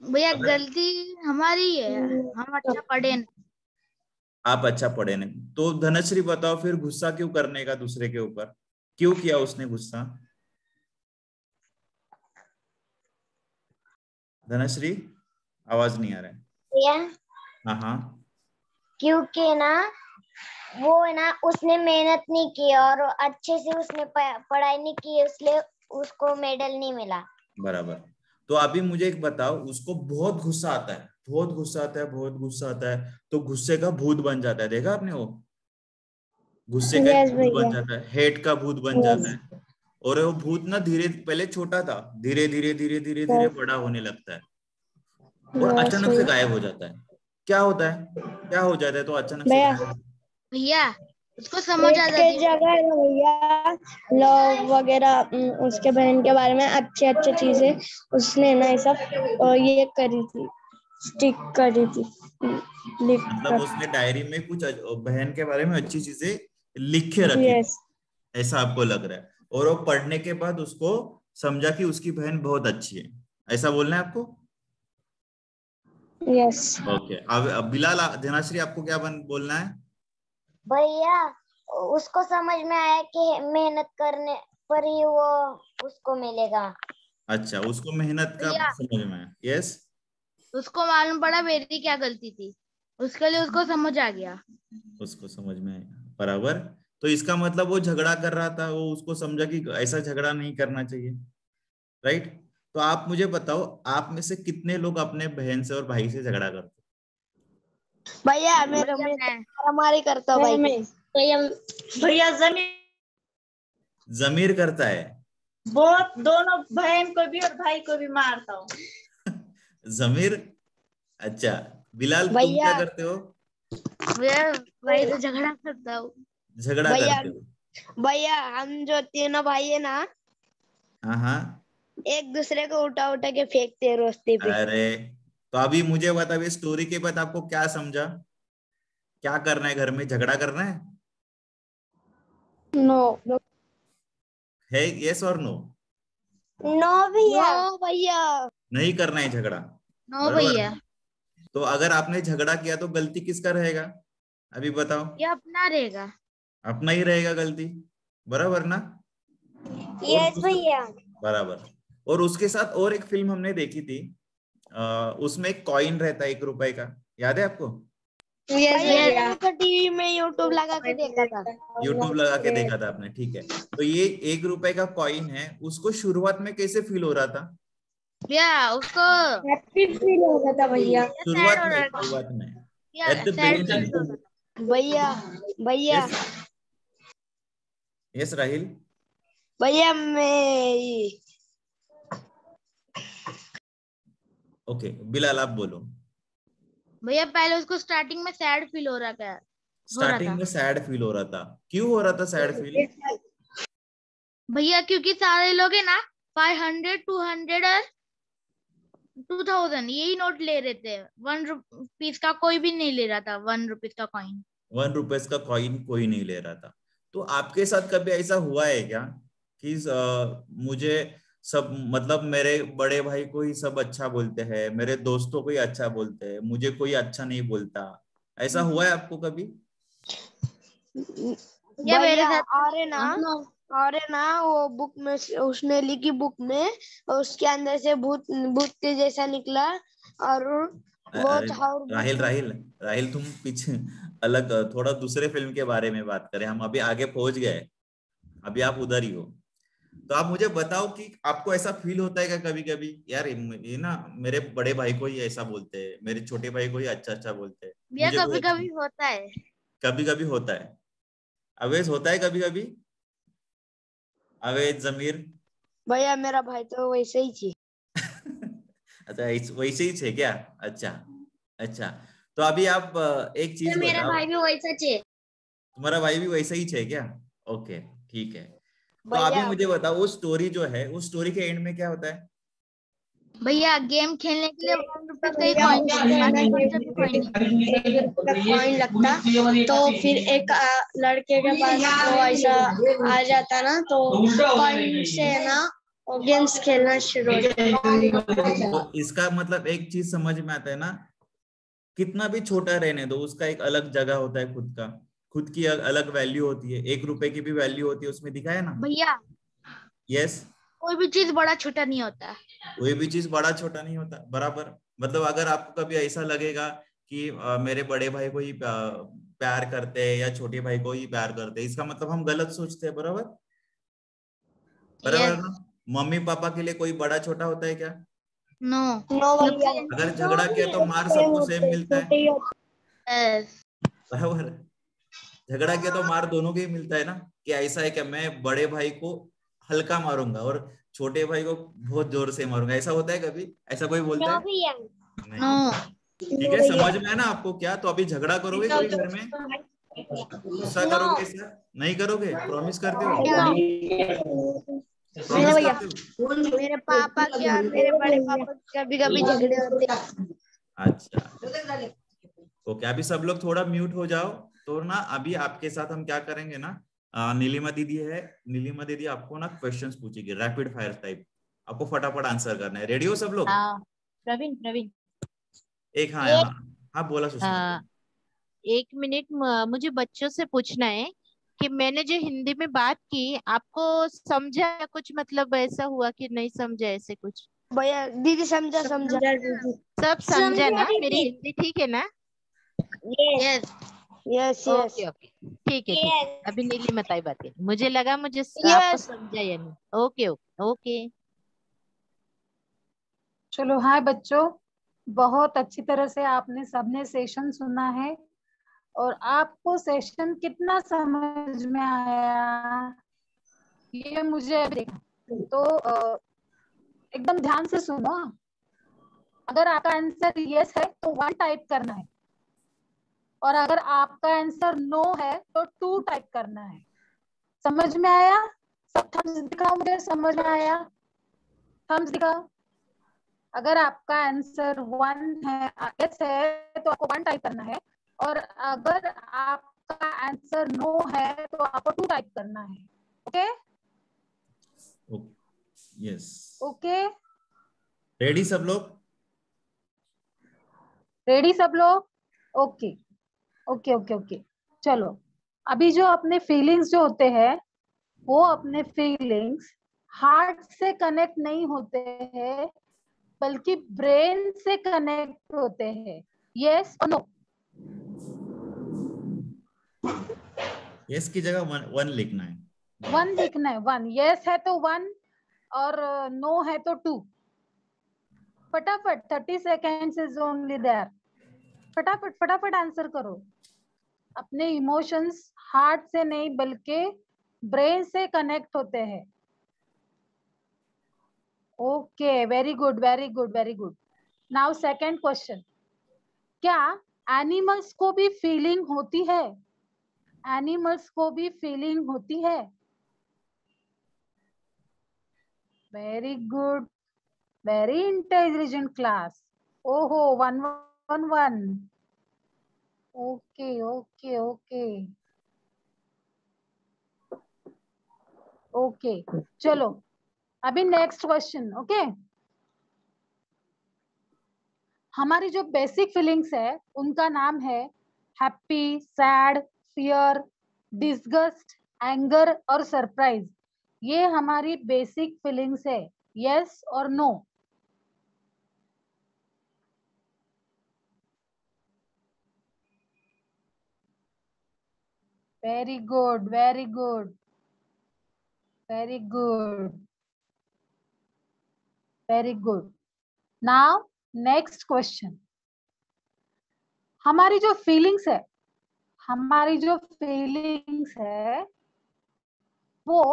भैया अगर गलती हमारी है, हम अच्छा पढ़े नहीं। आप अच्छा पढ़े नहीं, तो धनश्री बताओ फिर गुस्सा क्यों करने का दूसरे के ऊपर? क्यों किया उसने गुस्सा? धनश्री, आवाज नहीं आ रहा है। भैया हाँ हाँ, क्योंकि ना वो है ना उसने मेहनत नहीं की और अच्छे से उसने पढ़ाई नहीं की, इसलिए उसको मेडल नहीं मिला। बराबर। तो अभी मुझे एक बताओ, उसको बहुत गुस्सा आता है, बहुत गुस्सा आता है, बहुत गुस्सा आता है, तो गुस्से का भूत बन जाता है, देखा आपने वो? गुस्से का एक यस भूत बन भैया। जाता है, हेट का भूत बन जाता यस। है। और वो भूत ना धीरे, पहले छोटा था, धीरे धीरे धीरे धीरे धीरे बड़ा होने लगता है, और यस अचानक से गायब हो जाता है। क्या होता है, क्या हो जाता है तो अचानक से भैया। गायब? भैया उसको समझ आ जाती है जगह है ना भैया, लव वगैरह, उसके बहन के बारे में अच्छे अच्छे चीजें उसने ना ये सब ये करी थी, स्टिक करी थी, लिख मतलब कर। उसने डायरी में कुछ बहन के बारे में अच्छी चीजें लिख के रखी थी, यस। ऐसा आपको लग रहा है? और वो पढ़ने के बाद उसको समझा कि उसकी बहन बहुत अच्छी है, ऐसा बोलना है आपको? यस। ओके, अब बिलाल, धनाश्री, आपको क्या बोलना है? भैया उसको समझ में आया कि मेहनत करने पर ही वो उसको मिलेगा। अच्छा, उसको मेहनत का भैया समझ में आया, यस। उसको मालूम पड़ा मेरी क्या गलती थी, उसके लिए उसको समझ आ गया। उसको समझ में आया, बराबर। तो इसका मतलब वो झगड़ा कर रहा था, वो उसको समझा कि ऐसा झगड़ा नहीं करना चाहिए, राइट। तो आप मुझे बताओ, आप में से कितने लोग अपने बहन से और भाई से झगड़ा करते? भैया मेरा मैं मारामारी करता हूँ भाई। भैया भैया जमीर करता है। बहुत, दोनों बहन को भी और भाई को भी मारता हूँ। जमीर। अच्छा बिलाल, तुम भैया क्या करते हो? भाई से झगड़ा करता हूँ। झगड़ा भैया करते हो? भैया हम जो तीनों भाई है ना, हाँ हाँ। एक दूसरे को उठा उठा के फेंकते हैं रोस्ते पे। अरे तो अभी मुझे बता, अभी स्टोरी के बाद आपको क्या समझा? क्या करना है घर में? झगड़ा करना नो है? यस और नो? नो भैया, नो भैया, नहीं करना है झगड़ा, नो बरोबर? भैया। तो अगर आपने झगड़ा किया तो गलती किसका रहेगा? अभी बताओ। ये अपना रहेगा। अपना ही रहेगा गलती, बराबर ना? और यस भैया। बराबर। और उसके साथ और एक फिल्म हमने देखी थी, उसमें एक कॉइन रहता है 1 रुपए का, याद है आपको? यस तो टीवी में यूट्यूब लगा के देखा था। यूट्यूब लगा के देखा था आपने, ठीक है। तो ये 1 रुपए का कॉइन है, उसको शुरुआत में कैसे फील हो रहा था? भैया उसको हैप्पी फील हो रहा था भैया। सैड शुरुआत हो में, रहा था शुरुआत में, या at the sad feel beginning. हो रहा था। भैया भैया यस, यस राहिल। भैया मैं ओके बिलाल, आप बोलो। भैया पहले उसको स्टार्टिंग में सैड फील हो रहा स्टार्टिंग था। में सैड फील हो रहा था, क्यों हो रहा था सैड फील? भैया क्योंकि सारे लोग है ना 500 200 और 2000 यही नोट ले रहे थे। 1 रुपीस का कोई भी नहीं ले रहा था। 1 रुपीस का कॉइन। 1 रुपए का कॉइन कोई नहीं ले रहा था। तो आपके साथ कभी ऐसा हुआ है क्या कि मुझे सब, मतलब मेरे बड़े भाई को ही सब अच्छा बोलते हैं, मेरे दोस्तों को ही अच्छा बोलते हैं, मुझे कोई अच्छा नहीं बोलता? ऐसा हुआ है आपको कभी? या मेरे साथ और है ना वो बुक में उसने लिखी बुक में, उसके अंदर से भूत भूत के जैसा निकला और वो अरे था। राहिल, राहिल, राहिल, तुम पीछे अलग, थोड़ा दूसरे फिल्म के बारे में बात करें, हम अभी आगे पहुंच गए, अभी आप उधर ही हो। तो आप मुझे बताओ कि आपको ऐसा फील होता है क्या कभी कभी, यार ये ना मेरे बड़े भाई को ही ऐसा बोलते हैं, मेरे छोटे भाई को ही अच्छा अच्छा बोलते हैं, या मुझे कोई कभी अच्छा? कभी होता है। कभी कभी होता है, अवेज होता है कभी कभी, अवेज, जमीर। भैया मेरा भाई तो वैसे ही थी। अच्छा वैसे ही थे क्या? अच्छा, अच्छा। तो अभी आप एक चीज मेरा बताओ, भाई भी वैसा थे। तुम्हारा भाई भी वैसा ही है क्या? ओके, ठीक है। तो अभी भैया मुझे बताओ, वो स्टोरी जो है, उस स्टोरी के एंड में क्या होता है? भैया गेम खेलने के लिए 1 रुपीस का ही कॉइन चाहिए, बाकी कौन सा भी कॉइन नहीं। कॉइन लगता तो फिर एक लड़के के पास वो ऐसा आ जाता ना, तो कॉइन से ना वो गेम्स खेलना शुरू हो जाता। तो इसका मतलब एक चीज समझ में आता है ना, कितना भी छोटा रहने दो, उसका एक अलग जगह होता है, खुद का, खुद की अलग वैल्यू होती है, 1 रुपए की भी वैल्यू होती है, उसमें दिखाया ना? भैया यस। कोई भी चीज बड़ा छोटा नहीं होता। कोई भी चीज बड़ा छोटा नहीं होता, बराबर। मतलब अगर आपको कभी ऐसा लगेगा कि मेरे बड़े भाई को ही प्यार करते हैं या छोटे भाई को ही प्यार करते हैं, इसका मतलब हम गलत सोचते हैं, बराबर? बराबर यस। ना? मम्मी पापा के लिए कोई बड़ा छोटा होता है क्या? नो नो भैया। अगर झगड़ा किया तो मार सबको सेम मिलता है, यस। बराबर? झगड़ा किया तो मार दोनों को ही मिलता है ना? कि ऐसा है कि मैं बड़े भाई को हल्का मारूंगा और छोटे भाई को बहुत जोर से मारूंगा, ऐसा होता है कभी? ऐसा कोई बोलता नो है? भैया। नहीं। नो ठीक है, समझ में है ना आपको? क्या तो अभी झगड़ा करोगे कभी घर में? गुस्सा नो करोगे सर? नहीं करोगे? प्रॉमिस करते हो? नो प्रॉमिस भैया। करते हो? मेरे पापा के और मेरे बड़े पापा के कभी कभी झगड़े होते हैं। अच्छा, ओके। अभी सब लोग थोड़ा म्यूट हो जाओ। तो ना अभी आपके साथ हम क्या करेंगे ना, नीलिमा दीदी है, नीलिमा दीदी आपको ना क्वेश्चंस पूछेगी, रैपिड फायर टाइप, आपको फटाफट आंसर करना है। रेडी हो सब लोग? हाँ प्रवीण, प्रवीण, एक, हाँ एक हाँ हाँ, बोला सुषमा। हाँ 1 मिनट, मुझे बच्चों से पूछना है कि मैंने जो हिंदी में बात की आपको समझा या कुछ, मतलब ऐसा हुआ कि नहीं समझा, ऐसे कुछ? भैया दीदी समझा समझा दीदी। सब समझा समझा ना? मेरी दीदी। हिंदी ठीक है ना? Yes yes yes okay okay, ठीक है ठीक है। यस अभी नीली बताई बातें, मुझे लगा मुझे आपको यस। समझा या नहीं। Okay okay okay. चलो हाय बच्चों, बहुत अच्छी तरह से आपने सबने सेशन सुना है और आपको सेशन कितना समझ में आया ये मुझे अभी देखना। तो एकदम ध्यान से सुनो। अगर आपका आंसर यस है तो 1 टाइप करना है, और अगर आपका आंसर नो है तो 2 टाइप करना है। समझ में आया? सब थम्स दिखाओ मुझे, समझ में आया? थम्स दिखाओ। अगर आपका आंसर 1 है, यस है, तो आपको 1 टाइप करना है, और अगर आपका आंसर नो है तो आपको 2 टाइप करना है। ओके? यस। ओके, रेडी सब लोग? रेडी सब लोग? Okay okay okay okay. चलो, अभी जो अपने फीलिंग्स जो होते हैं, वो अपने फीलिंग्स हार्ट से कनेक्ट नहीं होते हैं, बल्कि ब्रेन से कनेक्ट होते हैं। यस और नो? यस की जगह 1 लिखना है। 1 लिखना है। 1 यस है तो 1, और नो है तो 2। फटाफट, 30 सेकेंड्स इज ओनली देयर। फटाफट फटाफट आंसर करो। अपने इमोशंस हार्ट से नहीं बल्कि ब्रेन से कनेक्ट होते हैं। Okay, very good very good very good. Now second question, क्या एनिमल्स को भी फीलिंग होती है? एनिमल्स को भी फीलिंग होती है? Very good, very intelligent class. ओहो, 1-1-1। Okay okay okay okay. चलो, अभी नेक्स्ट क्वेश्चन। ओके, हमारी जो बेसिक फीलिंग्स है उनका नाम है happy, sad, fear, disgust, anger और सरप्राइज। ये हमारी बेसिक फीलिंग्स है। यस और no? Very good very good very good very good. Now next question, हमारी जो फीलिंग्स है, हमारी जो फीलिंग्स है वो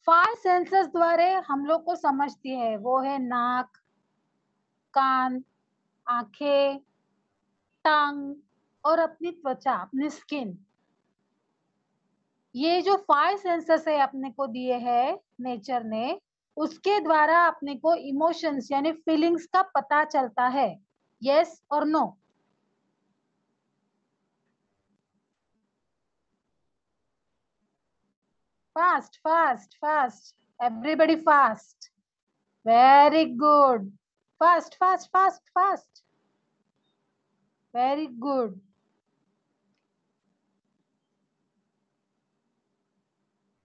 5 सेंसेस द्वारा हम लोग को समझती है। वो है नाक, कान, आंखें, टंग और अपनी त्वचा, अपनी स्किन। ये जो 5 सेंसेस है अपने को दिए हैं नेचर ने, उसके द्वारा अपने को इमोशंस यानी फीलिंग्स का पता चलता है। यस और no? Fast fast fast, everybody fast. Very good, fast fast fast fast, very good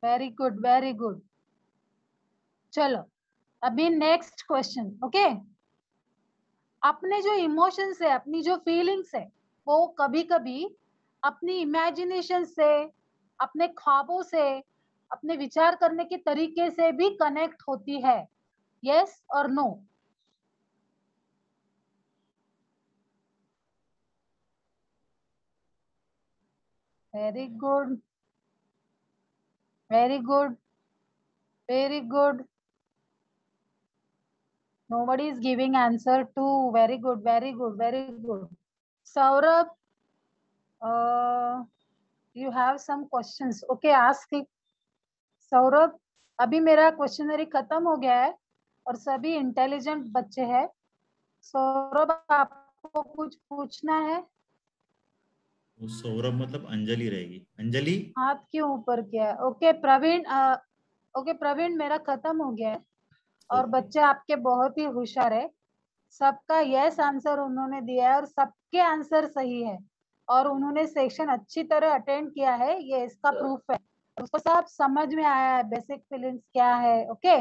very good very good. चलो, अभी नेक्स्ट क्वेश्चन। ओके, अपने जो इमोशंस है, अपनी जो फीलिंग्स है, वो कभी कभी अपनी इमेजिनेशन से, अपने ख्वाबों से, अपने विचार करने के तरीके से भी कनेक्ट होती है। यस और no? Very good very good very good. Nobody is giving answer to. Very good very good very good. Saurabh, you have some questions. Okay, ask it. Saurabh, अभी मेरा क्वेश्चनरी खत्म हो गया है और सभी इंटेलिजेंट बच्चे हैं। सौरभ, आपको कुछ पूछना है? सौरभ मतलब अंजलि रहेगी। अंजलि, हाथ क्यों ऊपर किया है? ओके प्रवीण, ओके प्रवीण, मेरा खत्म हो गया है और बच्चे आपके बहुत ही होशियार है। सबका यस आंसर उन्होंने दिया है और सबके आंसर सही है, और उन्होंने सेशन अच्छी तरह अटेंड किया है, ये इसका प्रूफ है। उसको सब समझ में आया है बेसिक फीलिंग्स क्या है। ओके,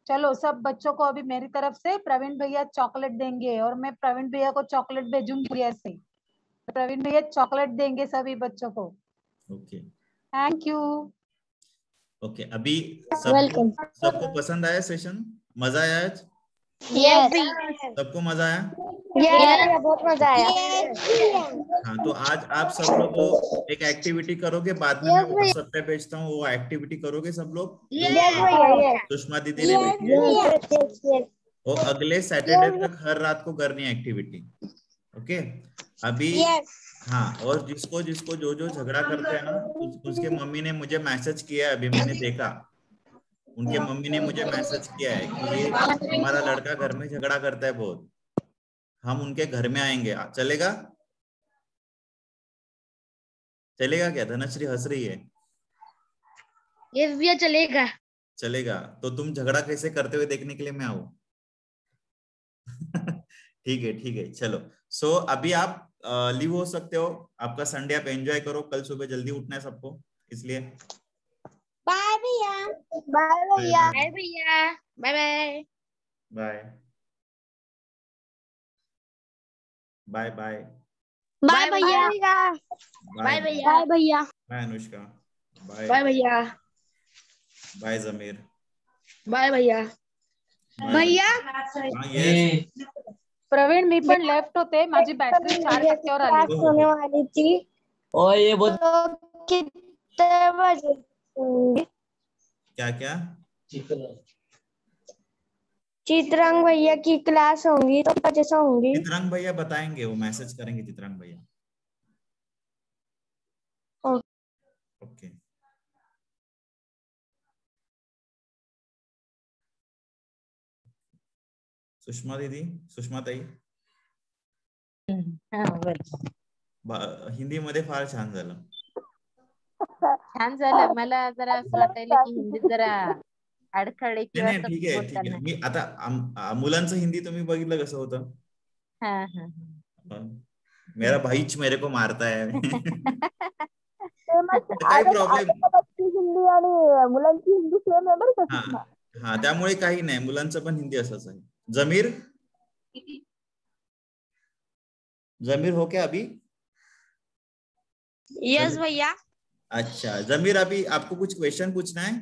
चलो सब बच्चों को अभी मेरी तरफ से प्रवीण भैया चॉकलेट देंगे, और मैं प्रवीण भैया को चॉकलेट भेजूंगी ऐसे ही। प्रवीण भैया चॉकलेट देंगे सभी बच्चों को। Okay thank you. ओके। अभी वेलकम। सबको पसंद आया सेशन? मजा आया आज? सबको मजा आया? बहुत मजा आया। हाँ, तो आज आप सब लोग वो एक एक्टिविटी करोगे, बाद में मैं व्हाट्सएप पे भेजता हूँ, वो एक्टिविटी करोगे सब लोग जो सुषमा दीदी ने भेजी है, वो अगले सैटरडे तक हर रात को करनी है एक्टिविटी। ओके अभी हाँ, और जिसको जिसको जो जो झगड़ा करते हैं ना, उसके मम्मी ने मुझे मैसेज किया है, अभी मैंने देखा, उनके मम्मी ने मुझे मैसेज किया है कि ये हमारा लड़का घर में झगड़ा करता है बहुत, हम उनके घर में आएंगे, चलेगा? चलेगा क्या? धनश्री हंस रही है। यस भैया चलेगा। चलेगा तो तुम झगड़ा कैसे करते हुए देखने के लिए मैं आऊं? ठीक है चलो। सो अभी आप लीव हो सकते हो, आपका संडे आप एंजॉय करो, कल सुबह जल्दी उठना है सबको, इसलिए बाय भैया। बाय भैया। बाय भैया। Bye bye. Bye bye bye bye भैया। बाय बाय भैया। बाय अनुष्का, बाय बाय भैया। बाय जमीर, बाय भैया। भैया हाँ यस प्रवीण मी पण लेफ्ट होते, माझी बॅटरी 4% वर आली. होने वाली थी। और ये बहुत तो कितने बजे होंगे? क्या क्या चित्रंग भैया की क्लास होंगी तो बजे से होंगी? चित्रांग भैया बताएंगे, वो मैसेज करेंगे चित्रांग भैया। ओके सुषमा दीदी, सुषमा ताई, हिंदी मध्ये फार छान झालं. छान झालं. मला जरा असं वाटायला की हिंदीत जरा अडखळे किंवा नाही असं ठीक आहे बोलताना. मी आता मुलांचं हिंदी तुम्ही बघितलं कसं होतं? हा हा मेरा भाईच मेरे को मारता है. काही प्रॉब्लेम हिंदी आणि मुलांची हिंदी सेम आहे बरं का? हा हा, त्यामुळे काही नाही, मुलांचं पण हिंदी असंच आहे. जमीर, जमीर हो क्या अभी? यस भैया। अच्छा जमीर, अभी आपको कुछ क्वेश्चन पूछना है?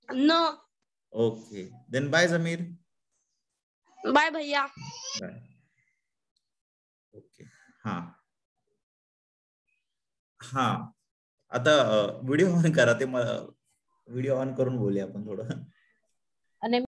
No. Okay then bye Zameer. Bye भैया। बाय. ओके हाँ हाँ, आता व्हिडिओ ऑन करा, ते व्हिडिओ ऑन करून बोलूया आपण थोडं. आणि